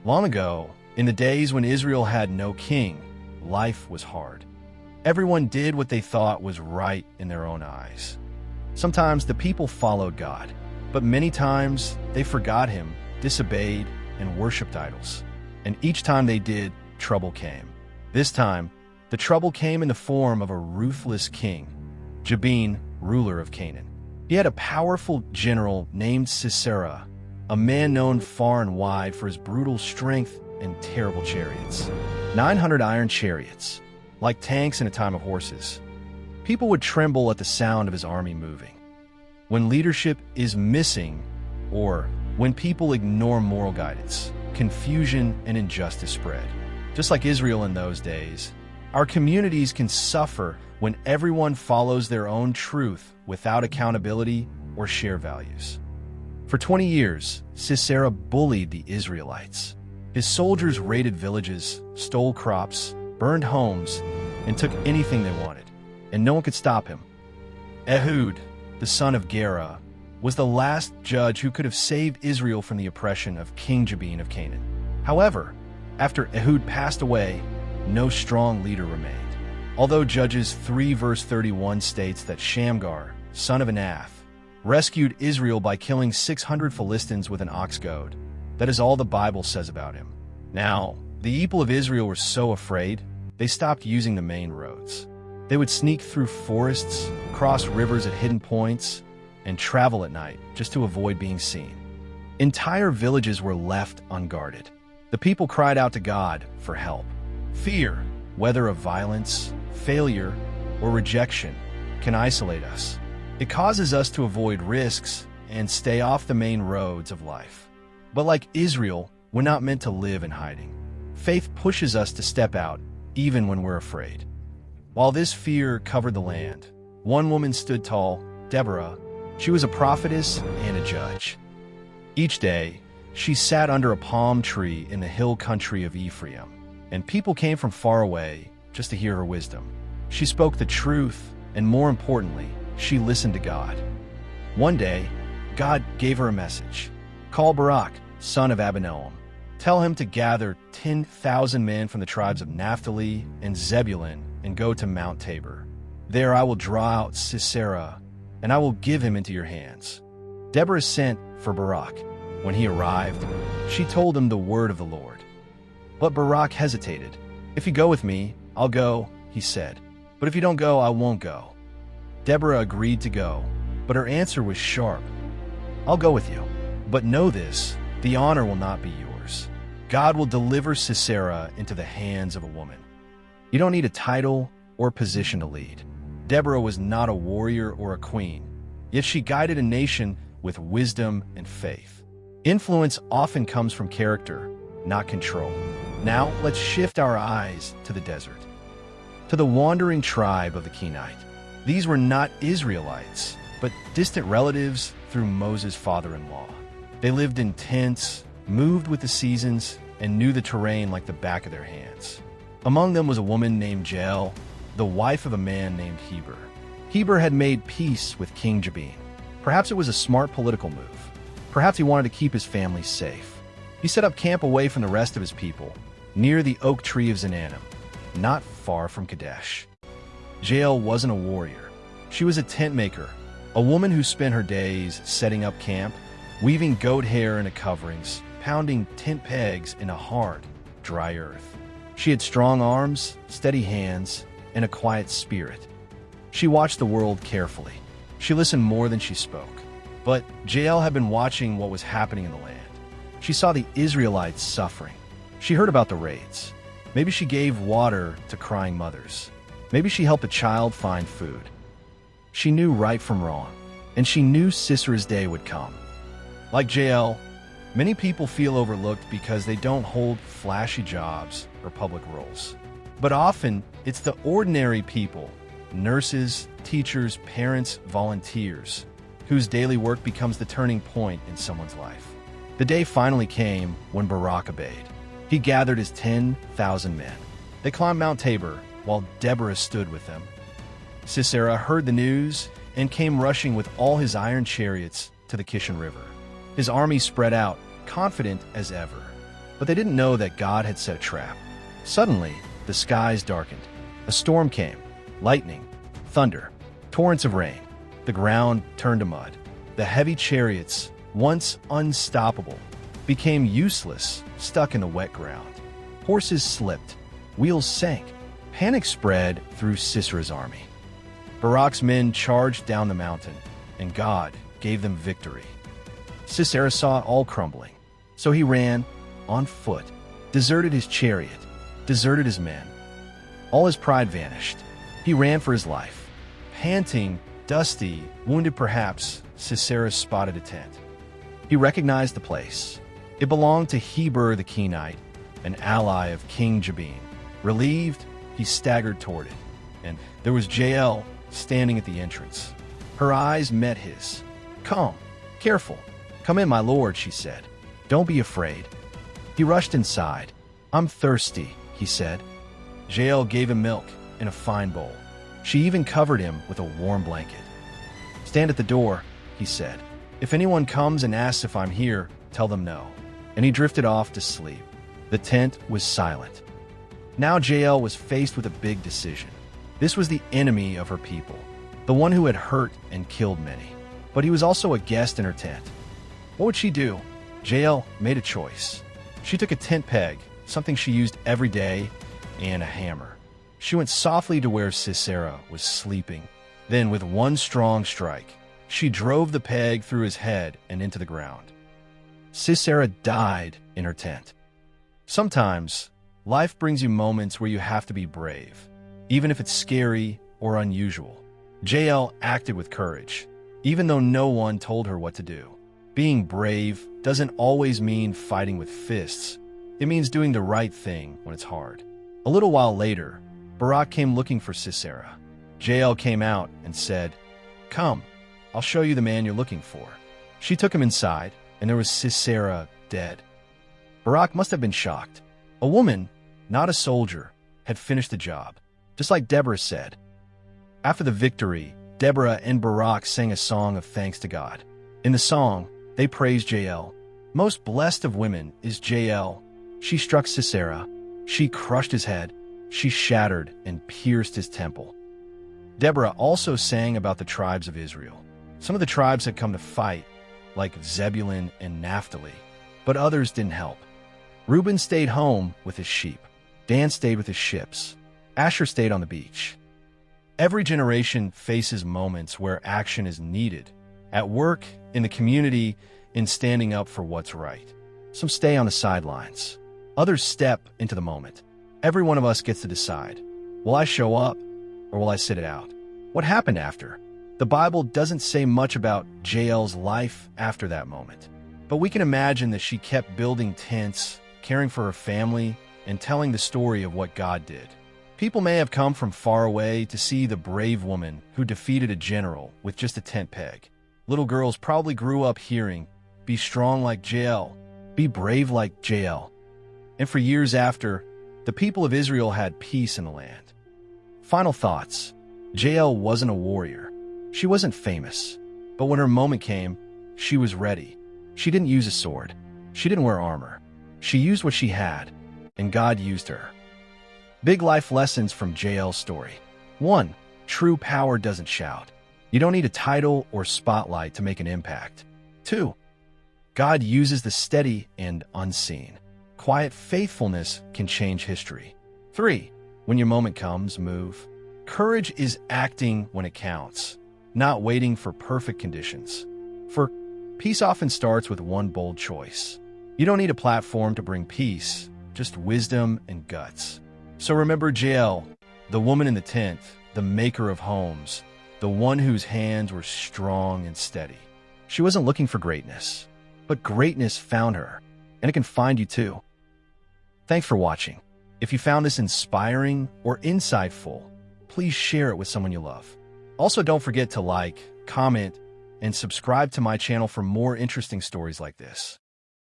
Long ago, in the days when Israel had no king, life was hard. Everyone did what they thought was right in their own eyes. Sometimes the people followed God, but many times they forgot him, disobeyed, and worshipped idols. And each time they did, trouble came. This time, the trouble came in the form of a ruthless king, Jabin, ruler of Canaan. He had a powerful general named Sisera, a man known far and wide for his brutal strength and terrible chariots. 900 iron chariots, like tanks in a time of horses. People would tremble at the sound of his army moving. When leadership is missing, or when people ignore moral guidance, confusion and injustice spread. Just like Israel in those days, our communities can suffer when everyone follows their own truth without accountability or shared values. For 20 years, Sisera bullied the Israelites. His soldiers raided villages, stole crops, burned homes, and took anything they wanted, and no one could stop him. Ehud, the son of Gera, was the last judge who could have saved Israel from the oppression of King Jabin of Canaan. However, after Ehud passed away, no strong leader remained. Although Judges 3 verse 31 states that Shamgar, son of Anath, rescued Israel by killing 600 Philistines with an ox goad, that is all the Bible says about him. Now, the people of Israel were so afraid, they stopped using the main roads. They would sneak through forests, cross rivers at hidden points, and travel at night just to avoid being seen. Entire villages were left unguarded. The people cried out to God for help. Fear, whether of violence, failure, or rejection, can isolate us. It causes us to avoid risks and stay off the main roads of life. But like Israel, we're not meant to live in hiding. Faith pushes us to step out, even when we're afraid. While this fear covered the land, one woman stood tall, Deborah. She was a prophetess and a judge. Each day, she sat under a palm tree in the hill country of Ephraim, and people came from far away just to hear her wisdom. She spoke the truth, and more importantly, she listened to God. One day, God gave her a message. Call Barak, son of Abinoam. Tell him to gather 10,000 men from the tribes of Naphtali and Zebulun and go to Mount Tabor. There I will draw out Sisera, and I will give him into your hands. Deborah sent for Barak. When he arrived, she told him the word of the Lord. But Barak hesitated. If you go with me, I'll go, he said. But if you don't go, I won't go. Deborah agreed to go, but her answer was sharp. I'll go with you. But know this, the honor will not be yours. God will deliver Sisera into the hands of a woman. You don't need a title or position to lead. Deborah was not a warrior or a queen, yet she guided a nation with wisdom and faith. Influence often comes from character, not control. Now, let's shift our eyes to the desert, to the wandering tribe of the Kenite. These were not Israelites, but distant relatives through Moses' father-in-law. They lived in tents, moved with the seasons, and knew the terrain like the back of their hands. Among them was a woman named Jael, the wife of a man named Heber. Heber had made peace with King Jabin. Perhaps it was a smart political move. Perhaps he wanted to keep his family safe. He set up camp away from the rest of his people, near the oak tree of Zananim, not far from Kadesh. Jael wasn't a warrior. She was a tentmaker, a woman who spent her days setting up camp, weaving goat hair into coverings, pounding tent pegs into hard, dry earth. She had strong arms, steady hands, and a quiet spirit. She watched the world carefully. She listened more than she spoke. But Jael had been watching what was happening in the land. She saw the Israelites suffering. She heard about the raids. Maybe she gave water to crying mothers. Maybe she helped a child find food. She knew right from wrong, and she knew Sisera's day would come. Like Jael, many people feel overlooked because they don't hold flashy jobs or public roles. But often, it's the ordinary people, nurses, teachers, parents, volunteers, whose daily work becomes the turning point in someone's life. The day finally came when Barak obeyed. He gathered his 10,000 men. They climbed Mount Tabor while Deborah stood with them. Sisera heard the news and came rushing with all his iron chariots to the Kishon River. His army spread out, confident as ever. but they didn't know that God had set a trap. Suddenly, the skies darkened. A storm came. Lightning, thunder, torrents of rain. The ground turned to mud. The heavy chariots, once unstoppable, became useless, stuck in the wet ground. Horses slipped. Wheels sank. Panic spread through Sisera's army. Barak's men charged down the mountain, and God gave them victory. Sisera saw it all crumbling. So he ran, on foot, deserted his chariot, deserted his men. All his pride vanished. He ran for his life. Panting, dusty, wounded perhaps, Sisera spotted a tent. He recognized the place. It belonged to Heber the Kenite, an ally of King Jabin. Relieved, he staggered toward it, and there was Jael standing at the entrance. Her eyes met his. "Come, careful. Come in, my lord," she said. "Don't be afraid." He rushed inside. "I'm thirsty," he said. Jael gave him milk in a fine bowl. She even covered him with a warm blanket. "Stand at the door," he said. "If anyone comes and asks if I'm here, tell them no." And he drifted off to sleep. The tent was silent. Now Jael was faced with a big decision. This was the enemy of her people, the one who had hurt and killed many. But he was also a guest in her tent. What would she do? Jael made a choice. She took a tent peg, something she used every day, and a hammer. She went softly to where Sisera was sleeping. Then, with one strong strike, she drove the peg through his head and into the ground. Sisera died in her tent. Sometimes, life brings you moments where you have to be brave, even if it's scary or unusual. Jael acted with courage, even though no one told her what to do. Being brave doesn't always mean fighting with fists. It means doing the right thing when it's hard. A little while later, Barak came looking for Sisera. Jael came out and said, "Come, I'll show you the man you're looking for." She took him inside, and there was Sisera dead. Barak must have been shocked. A woman, not a soldier, had finished the job, just like Deborah said. After the victory, Deborah and Barak sang a song of thanks to God. In the song, they praised Jael. Most blessed of women is Jael. She struck Sisera. She crushed his head. She shattered and pierced his temple. Deborah also sang about the tribes of Israel. Some of the tribes had come to fight, like Zebulun and Naphtali, but others didn't help. Reuben stayed home with his sheep. Dan stayed with his ships. Asher stayed on the beach. Every generation faces moments where action is needed. At work, in the community, in standing up for what's right. Some stay on the sidelines. Others step into the moment. Every one of us gets to decide. Will I show up, or will I sit it out? What happened after? The Bible doesn't say much about Jael's life after that moment. But we can imagine that she kept building tents, caring for her family, and telling the story of what God did. People may have come from far away to see the brave woman who defeated a general with just a tent peg. Little girls probably grew up hearing, "Be strong like Jael, be brave like Jael." And for years after, the people of Israel had peace in the land. Final thoughts. Jael wasn't a warrior. She wasn't famous. But when her moment came, she was ready. She didn't use a sword. She didn't wear armor. She used what she had, and God used her. Big life lessons from Jael's story. 1. True power doesn't shout. You don't need a title or spotlight to make an impact. 2. God uses the steady and unseen. Quiet faithfulness can change history. 3. When your moment comes, move. Courage is acting when it counts, not waiting for perfect conditions. For peace often starts with one bold choice. You don't need a platform to bring peace, just wisdom and guts. So remember Jael, the woman in the tent, the maker of homes, the one whose hands were strong and steady. She wasn't looking for greatness, but greatness found her, and it can find you too. Thanks for watching. If you found this inspiring or insightful, please share it with someone you love. Also, don't forget to like, comment, and subscribe to my channel for more interesting stories like this.